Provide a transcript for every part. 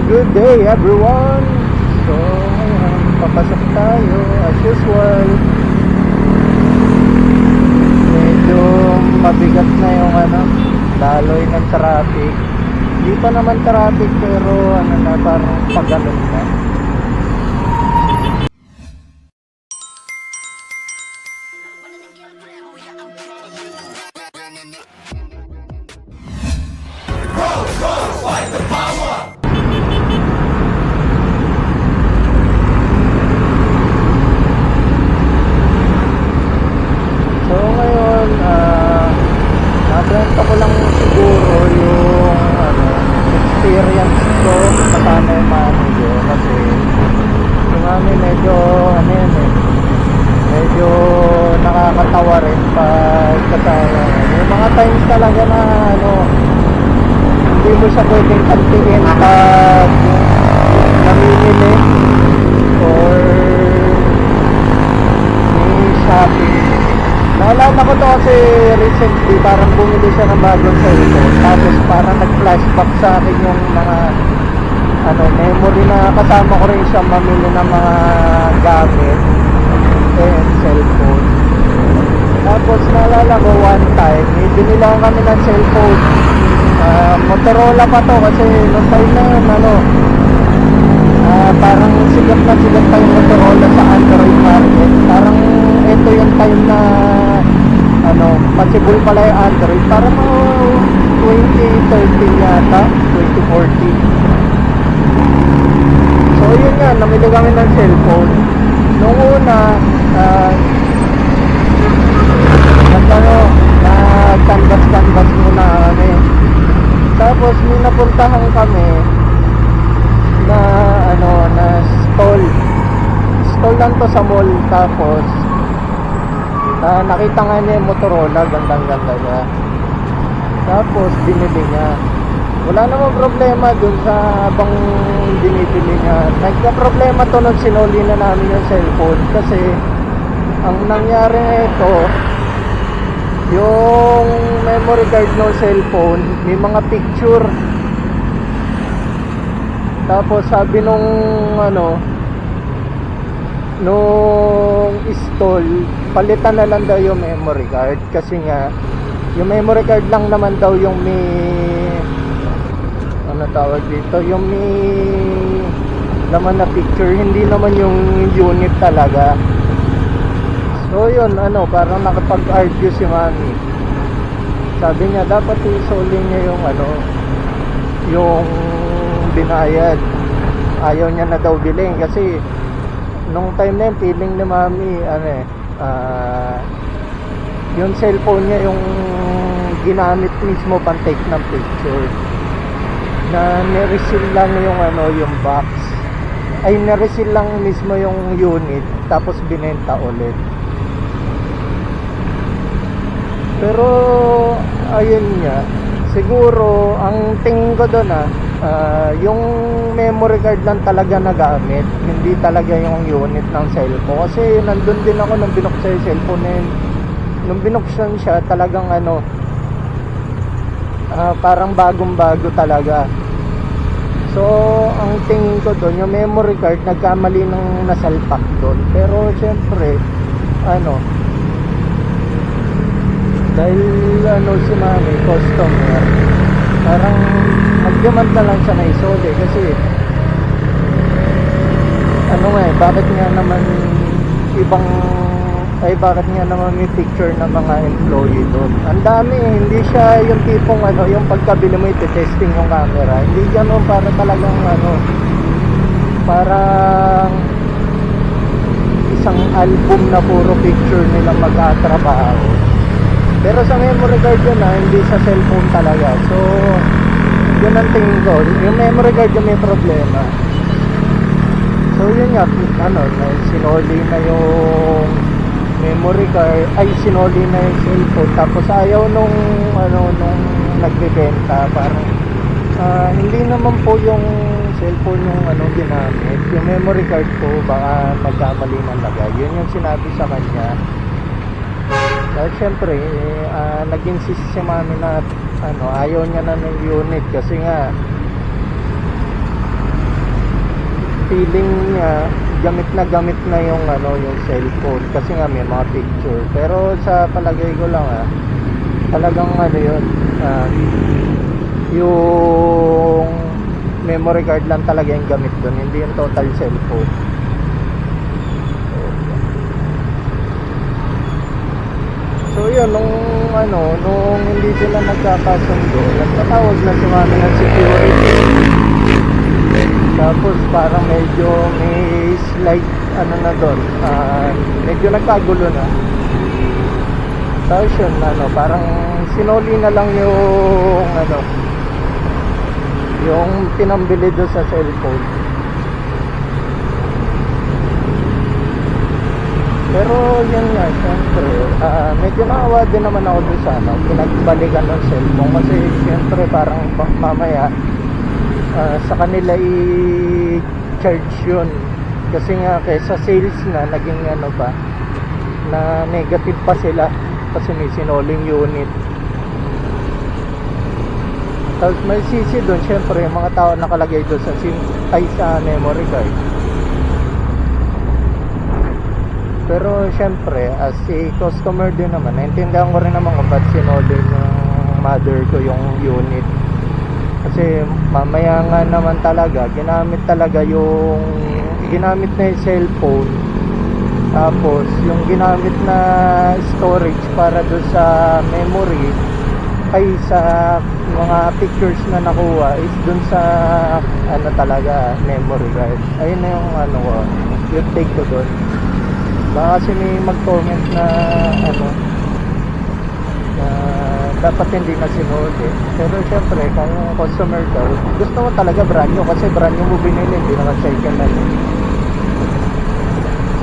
Good day everyone. So ngayon, papasok tayo as usual. Medyo mabigat na yung daloy ng traffic. Hindi pa naman traffic pero parang pagalon na. So ngayon, nakwento ko lang siguro yung experience ko kasama yung mami ko. Kasi yung mami medyo medyo nakakatawa rin pag kasama. Yung mga times talaga na hindi mo siya pwedeng kantiin pag namimili or may shopping. Naalala ko to kasi recently parang bumili siya ng bagong cellphone. Tapos parang nag-flashback sa akin yung mga memory na kasama ko rin siya mamili ng mga gamit and cellphone. Tapos naalala ko one time, binilang kami ng cellphone. Motorola pa to kasi noong time na yun parang sigat pa yung Motorola sa Android market. Parang ito yung time na possible pala yung Android. Parang 2013 yata, 2014. So yun nga, namili kami ng cellphone. Noong una nag-canvas muna kami. Tapos may napuntahan kami na na stall lang to sa mall. Tapos nakita nga niya yung Motorola, gandang-ganda niya. Tapos binili niya. Wala namang problema dun sa habang binibili niya. Nagka-problema to nung sinuli na namin yung cellphone. Kasi ang nangyari ito, yung memory card ng cellphone may mga picture. Tapos sabi nung stall, palitan na lang daw yung memory card. Kasi nga yung memory card lang naman daw yung may tawag dito, yung may laman na picture, hindi naman yung unit talaga. So yun, parang nakapag-argue si mami. Sabi niya dapat isoli niya yung binayad. Ayaw niya na daw bilhin kasi nung time na yun, feeling ni mami yung cellphone niya yung ginamit mismo pang take ng picture. Na nireseal lang yung box. Ay nireseal lang mismo yung unit tapos binenta ulit. Pero ayun nga, siguro ang tingin ko doon yung memory card lang talaga nagamit, hindi talaga yung unit ng cellphone. Kasi nandun din ako nung binuksan yung cellphone na yun. Nung binuksan siya talagang parang bagong-bago talaga. So ang tingin ko doon, yung memory card nagkamali ng nasalpak doon. Pero syempre dahil si mami customer, parang mag-demand na lang siya na isole. Kasi bakit nga naman bakit nga naman may picture ng mga employee doon. Ang dami, hindi siya yung tipong yung pagkabili mo ite-testing yung camera. Hindi gano'n, para talagang parang isang album na puro picture nila magkatrabaho. Pero sa memory card yun hindi sa cellphone talaga. So yun ang tingin ko, yung memory card yung may problema. So yun nga, sinoli na yung memory card, sinoli na yung cellphone. Tapos ayaw nung nagbebenta, parang hindi naman po yung cellphone yung ginamit, yung memory card ko baka magkamali ng lagay. Yun yung sinabi sa kanya. Dahil syempre nag-insist si mami na ayaw niya na ng unit kasi nga feeling niya gamit na yung yung cellphone kasi nga may mga picture. Pero sa palagay ko lang talagang yun, yung memory card lang talaga yung gamit doon, hindi yung total cellphone. So yun, nung hindi sila nagkakasundo, nagtatawag na si mami ng security. Tapos parang medyo may slight na doon, medyo nagkagulo na. Tapos yun, parang sinoli na lang yung pinambili doon sa cellphone. Pero yun nga, syempre, medyo naawa din naman ako doon sa pinagbalikan ng cellphone. Kasi syempre parang mamaya sa kanila i-charge yun. Kasi nga kaysa sales na naging na negative pa sila kasi may sinoling unit. Tapos may sisi doon, syempre yung mga tao nakalagay doon sa memory card. Pero syempre as a customer din naman, naintindihan ko rin naman kung ba't sinoling ng mother ko yung unit. Kasi mamaya nga naman talaga ginamit na yung cellphone, tapos yung ginamit na storage para doon sa memory ay sa mga pictures na nakuha is doon sa talaga memory card. Ayun na yung take ko doon. Baka kasi may mag-comment na na dapat hindi na sinuli. Pero syempre kung customer ka, gusto mo talaga brand new kasi brand new mo binili, hindi naman second hand.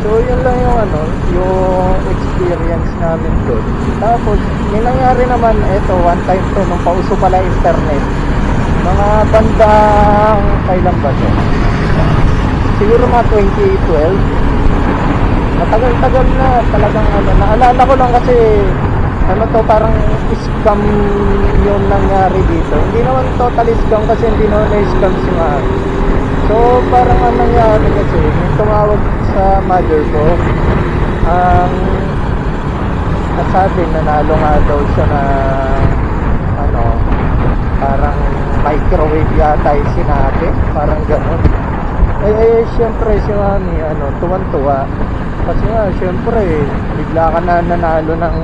So yun lang yung experience namin doon. Tapos may nangyari naman, one time to, nung pauso pala internet, mga bandang kailan ba to? Siguro mga 2012. Matagal-tagal na talagang naalala ko lang kasi parang scam yung nangyari dito. Hindi naman totally scam kasi hindi naman na-scam si mami. So parang nangyari kasi yung tumawag sa mother ko, nasabi nanalo nga daw siya na parang microwave yata yung sinabi, parang gano'n. Syempre si mami tuwan-tuwa kasi nga syempre bigla ka na nanalo ng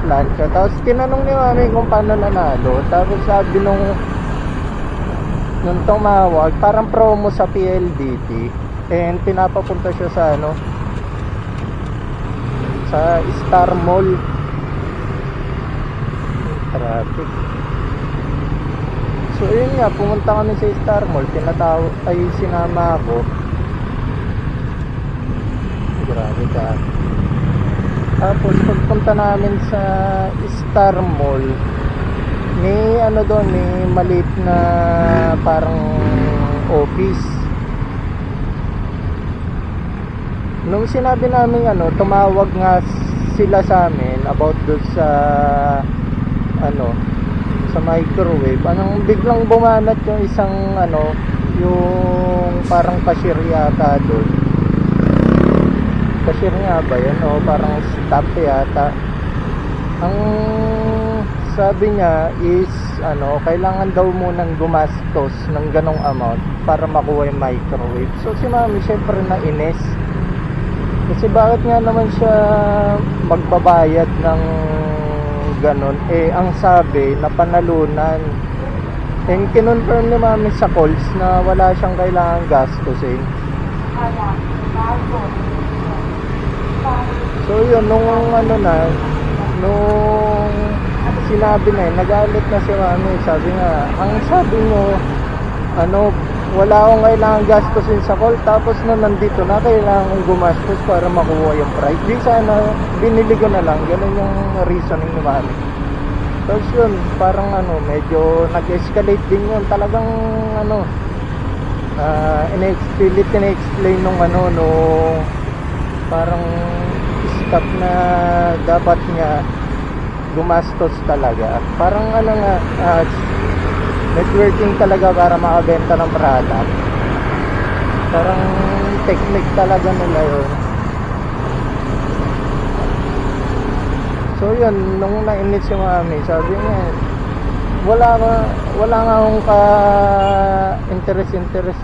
plancha. Tapos tinanong ni mami kung paano nanalo. Tapos sabi nung tumawag, parang promo sa PLDT, and pinapapunta siya sa sa Star Mall. Traffic. So yun nga, pumunta kami sa Star Mall, sinama ako. Grabe ka. Tapos pagpunta namin sa Star Mall, may doon, may maliit na parang office. Nung sinabi namin tumawag nga sila sa amin about doon sa sa microwave, biglang bumanat yung isang yung parang cashier yata doon. Cashier nga ba yun parang staff yata. Ang sabi niya is kailangan daw munang gumastos ng ganong amount para makuha yung microwave. So si mami syempre nainis kasi bakit nga naman siya magbabayad ng ganon, ang sabi na panalunan. And kinonfirm ni mami sa calls na wala siyang kailangan gastusin. So yun, nung sinabi na nagalit na si mami. Sabi nga, ang sabi mo wala akong kailangan gastusin sa call, tapos nandito na kailangan kong gumastos para makuha yung price. Di sana binili ko na lang. Ganun yung reasoning ni mami. Tapos yun, parang medyo nag-escalate din yun. Talagang in-explain nung parang stop na dapat niya gumastos talaga. Parang networking talaga para makabenta ng product. Parang technique talaga nila yun. So yun, nung nainis si mami, sabi niya, wala nga akong interest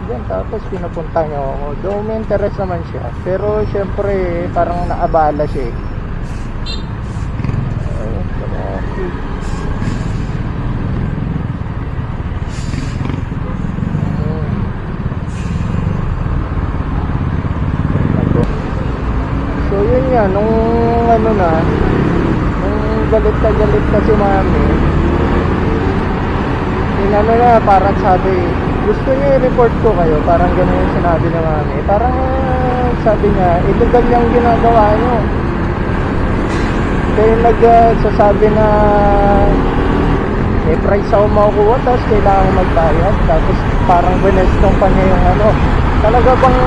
din. Tapos pinupunta niya ako. Though may interest naman siya, pero syempre parang naabala siya eh. Ayun, okay. So yun nga, nung ano na, nung galit na si mami, inano na, parang sabi, gusto niya i-report ko kayo, parang gano'n yung sinabi ni mami. Parang sabi niya, illegal yung ginagawa nyo. Kaya nagsasabi na may price ako makukuha, tapos kailangan magbayad. Tapos parang binestong pa niya yung ano, talaga bang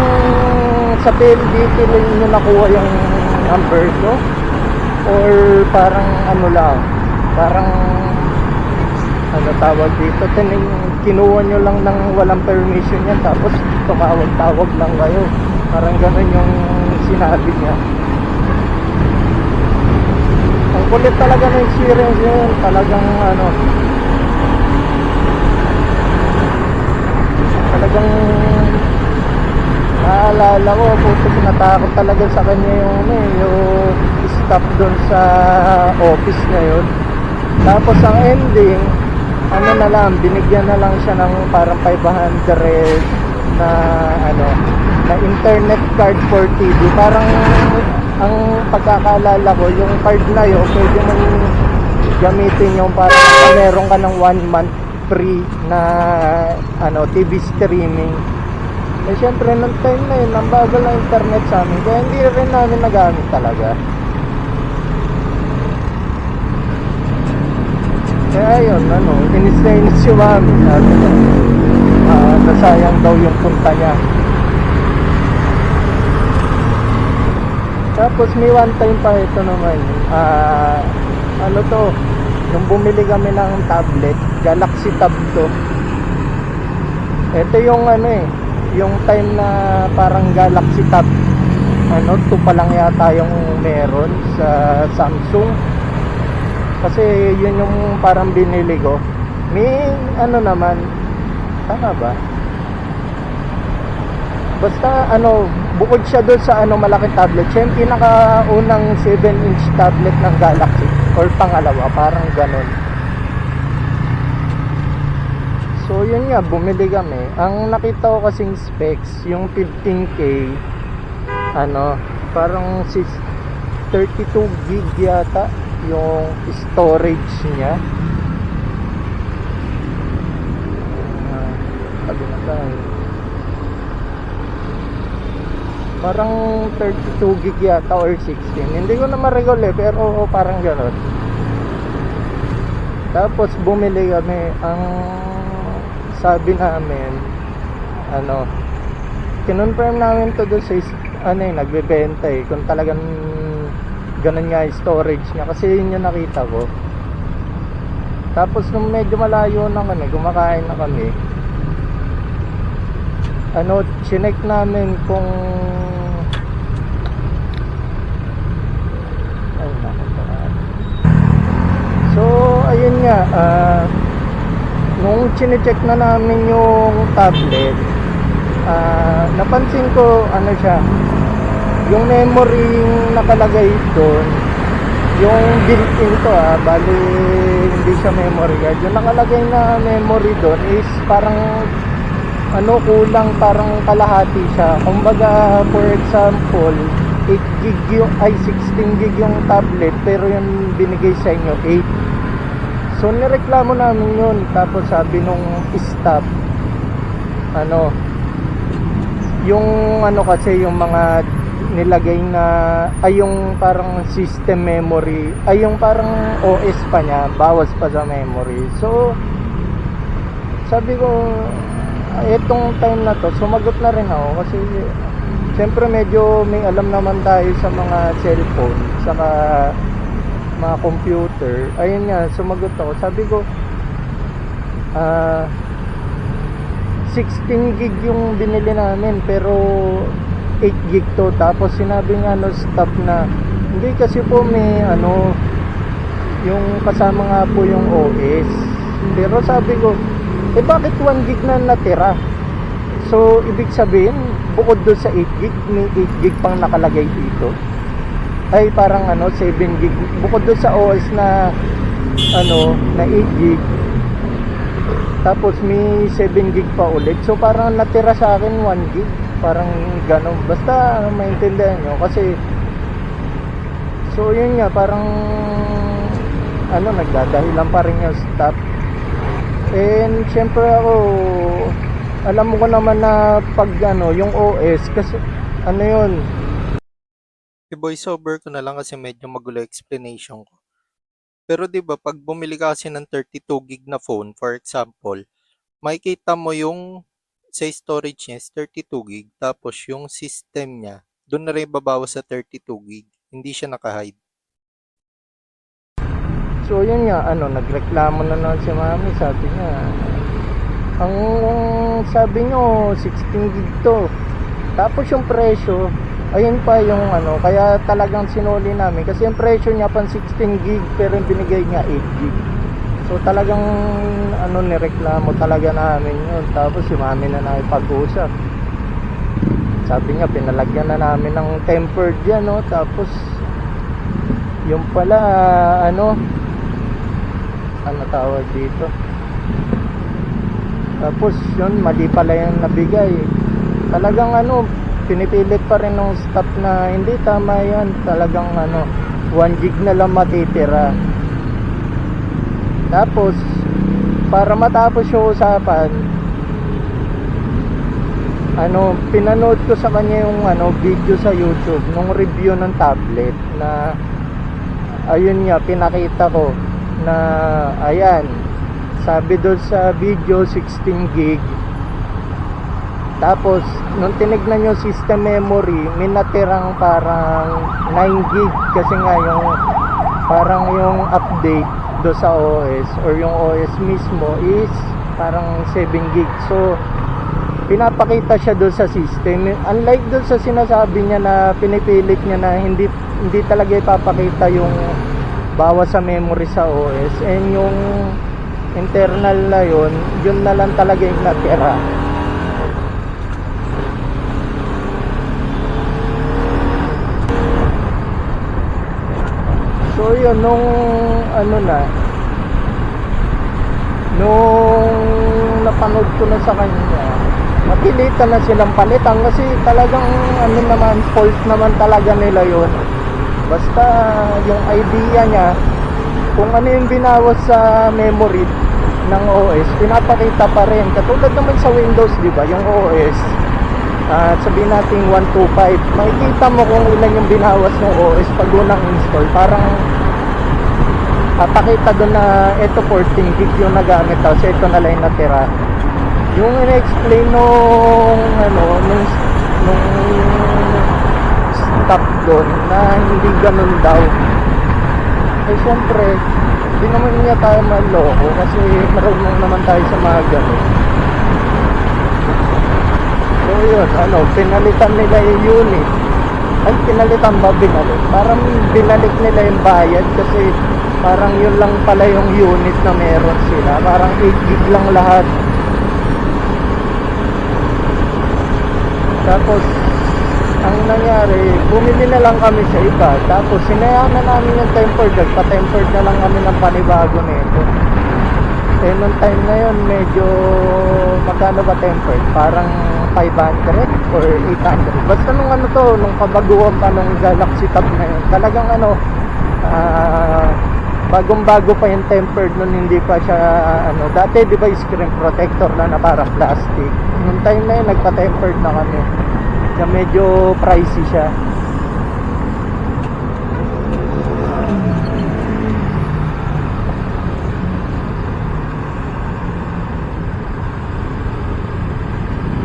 sa PLDT lang nyo nakuha yung number ko? Or parang ano lang, parang ano tawag dito, kinuha nyo lang ng walang permission yan, tapos tumawag-tawag lang kayo. Parang ganun yung sinabi niya. Ang kulit talaga ng experience yun, talagang ano, talagang naalala ko, puto natakot talaga sa kanya yung staff doon sa office na yun. Tapos ang ending, ano na lang, binigyan na lang siya ng parang 500 na ano, na internet card for TV. Parang ang pagkakaalala ko, yung card na yun, pwede mong gamitin yung parang meron ka ng 1 month free na ano, TV streaming. Eh syempre nung time na yun, ang bagal ng internet sa amin, kaya hindi rin namin nagamit talaga. Kaya yun, ano, inis na inis si mami, sabi niya, nasayang daw yung punta niya. Tapos may one time pa ito naman, ano to, nung bumili kami ng tablet, Galaxy Tab to. Ito yung ano eh, yung time na parang Galaxy Tab, ano, 2 pa lang yata yung meron sa Samsung. Kasi yun yung parang binili ko. May ano naman, tama ba? Basta ano, bukod siya doon sa ano, malaking tablet, siya yung pinakaunang 7-inch tablet ng Galaxy, or pangalawa, parang ganon. So yun nga, bumili kami. Ang nakita ko kasing specs, yung 15K, ano, parang 32 gig yata yung storage niya. Sabi na tayo, parang 32 gig yata or 16, hindi ko na ma-recall eh, pero parang gano'n. Tapos bumili kami. Ang sabi namin, ano, kinonfirm namin to doon sa ano eh, nagbebenta eh, kung talagang ganun nga yung storage niya, kasi yun yung nakita ko. Tapos nung medyo malayo na kami, kumakain na kami, ano, chinek namin kung ay nakapaan. So ayun nga, nung chinecheck na namin yung tablet, napansin ko ano siya, yung memory nakalagay doon, yung built-in to bali hindi siya memory card. Yung nakalagay na memory doon is parang ano, kulang, parang kalahati siya. Kumbaga, for example, 8 gig yung, 16 gig yung tablet, pero yung binigay sa inyo 8. So nireklamo namin yun. Tapos sabi nung staff, ano, yung ano kasi, yung mga nilagay na, ay yung parang system memory, ay yung parang OS pa niya, bawas pa sa memory. So sabi ko, etong time na to, sumagot na rin ako, kasi siyempre medyo may alam naman tayo sa mga cellphone saka mga computer. Ayun nga, sumagot ako, sabi ko, 16 gig yung binili namin pero 8 gig to. Tapos sinabi nga no staff na hindi kasi po may ano yung kasama nga po yung OS. Pero sabi ko, bakit 1 gig na natira? So ibig sabihin bukod doon sa 8 gig may 8 gig pang nakalagay dito. Ay parang 7 gig bukod doon sa OS na na 8 gig. Tapos may 7 gig pa ulit. So parang natira sa akin 1 gig. Parang ganun. Basta maintindihan nyo. Kasi so yun nga. Parang nagdadahilan pa rin yung stop. And syempre ako alam mo ko naman na pag yung OS. Kasi yun. I-voiceover ko na lang kasi medyo magulo explanation ko. Pero 'di ba pag bumili ka kasi ng 32 gig na phone, for example, makikita mo yung sa storage niya is 32 gig tapos yung system niya doon na rin babawas sa 32 gig. Hindi siya naka-hide. So yun nga, nagreklamo na naman si mami. Sabi niya, ang sabi nyo 16 gig to. Tapos yung presyo, ayun pa yung kaya talagang sinuli namin. Kasi yung presyo niya pang 16 gig pero yung binigay niya 8 gig. So talagang nireklamo talaga namin yun. Tapos si mami na nakipag-usap. Sabi niya, pinalagyan na namin ng tempered yan, no? Tapos yung pala ano tawag dito, tapos yun mali pala yung nabigay. Talagang pinipilit pa rin ng staff na hindi tama yan. Talagang 1 gig na lang matitira. Tapos para matapos yung usapan, pinanood ko sa kanya yung video sa YouTube nung review ng tablet na ayun nga, pinakita ko na ayan, sabi doon sa video 16 gig. Tapos nung tinignan yung system memory, may natirang parang 9 gig kasi nga yung parang yung update do sa OS or yung OS mismo is parang 7 gig. So pinapakita siya doon sa system, unlike doon sa sinasabi niya na pinipilit niya na hindi talaga ipapakita yung bawas sa memory sa OS, and yung internal na yun na lang talaga yung natira. So yun, nung napanood ko na sa kanya, mapilitan na silang palitan kasi talagang naman, fault naman talaga nila yun. Basta yung idea niya, kung ano yung binawas sa memory ng OS, pinapakita pa rin. Katulad naman sa Windows, di ba? Yung OS, sabihin natin 125, makikita mo kung ilan yung binawas ng OS pag unang install. Parang papakita doon na ito 14 gig yung nagamit, tapos ito na lang yung natira. Yung in-explain nung stop doon na hindi ganun daw. Eh syempre, hindi naman niya tayo maloko kasi marunong naman tayo sa mga ganun. So yun, pinalitan nila yung unit. Ay, pinalitan ba binalik? Parang binalik nila yung bayad kasi parang yun lang pala yung unit na meron sila. Parang 8 gig lang lahat. Tapos ang nangyari, bumili na lang kami sa iba. Tapos sinayaan na namin yung tempered. Nagpa-tempered na lang kami ng panibago nito. Eh nung time na yun, medyo magkano ba tempered? Parang 500 or 800. Basta nung nung kabaguhan pa nung Galaxy Tab na yun, talagang bagong-bago pa yung tempered nun, hindi pa siya dati di ba screen protector na parang plastic. Nung time na yun, nagpa-tempered na kami. Na medyo pricey siya.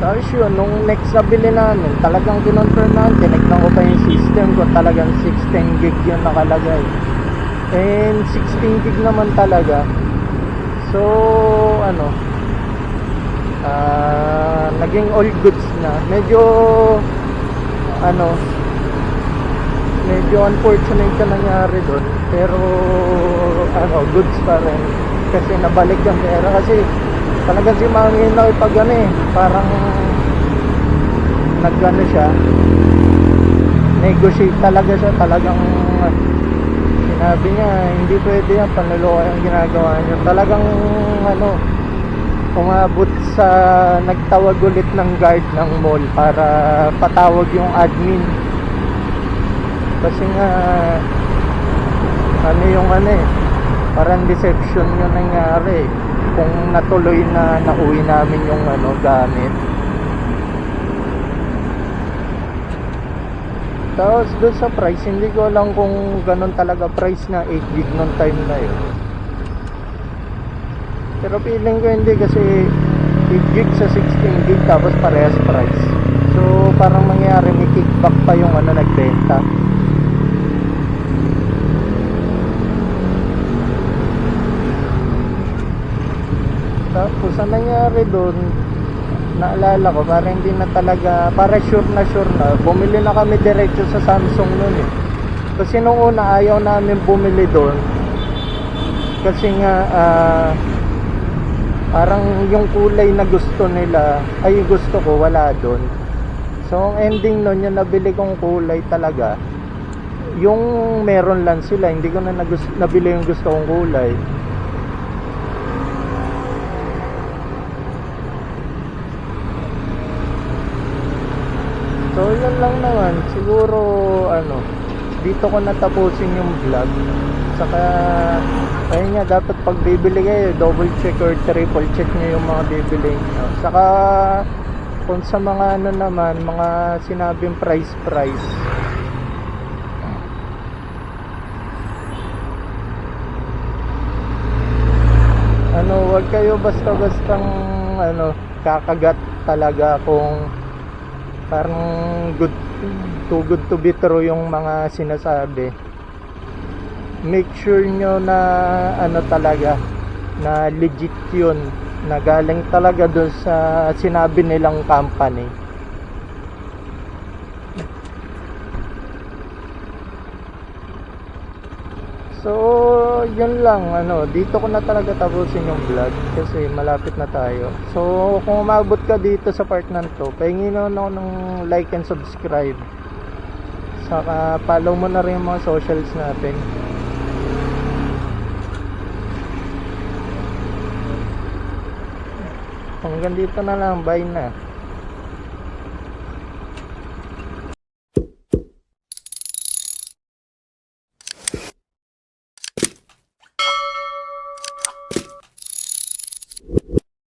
Tapos yun, nung next na bili namin, talagang kinonfirm namin, tinignan ko pa yung system ko, talagang 16 gig yung nakalagay. And 16 gig naman talaga. So naging all goods na. Medyo ano, medyo unfortunate na nangyari doon, pero ano, goods pa rin kasi nabalik yung pera. Kasi talagang si mami yung nakipag ano eh, parang nagano siya, negotiate talaga siya, talagang sinabi niya hindi pwede yan, panloloko yung ginagawa niya. Talagang ano, umabot sa nagtawag ulit ng guard ng mall para patawag yung admin. Kasi nga ano yung ano eh, parang deception yung nangyari kung natuloy na nauwi namin yung ano gamit. Tapos doon sa price, hindi ko alam kung ganun talaga price na 8 gig nung time na yun. Pero feeling ko hindi, kasi 8 gig sa 16 gig tapos parehas price. So parang mangyari may kickback pa yung ano nagbenta. Tapos ang nangyari doon, naalala ko, para hindi na talaga, para sure na, bumili na kami diretso sa Samsung noon eh. Kasi nung una ayaw namin bumili doon. Kasi nga, parang yung kulay na gusto nila, ay gusto ko, wala doon. So ang ending noon, yung nabili kong kulay talaga, yung meron lang sila, hindi ko na nabili yung gusto kong kulay. So yun lang naman, siguro ano, dito ko natapusin yung vlog. Saka ayun nga, dapat pag bibili kayo, double check or triple check nyo yung mga bibili nyo. Saka kung sa mga ano naman, mga sinabing price, ano, wag kayo basta-bastang ano, kakagat talaga kung parang too good to be true yung mga sinasabi. Make sure nyo na ano talaga, na legit yun, na galing talaga doon sa sinabi nilang company. So yun lang, ano, dito ko na talaga tapusin yung vlog kasi malapit na tayo. So kung umabot ka dito sa part na to, pahingin ako ng like and subscribe. Saka follow mo na rin yung mga socials natin. Hanggang dito na lang, bye na.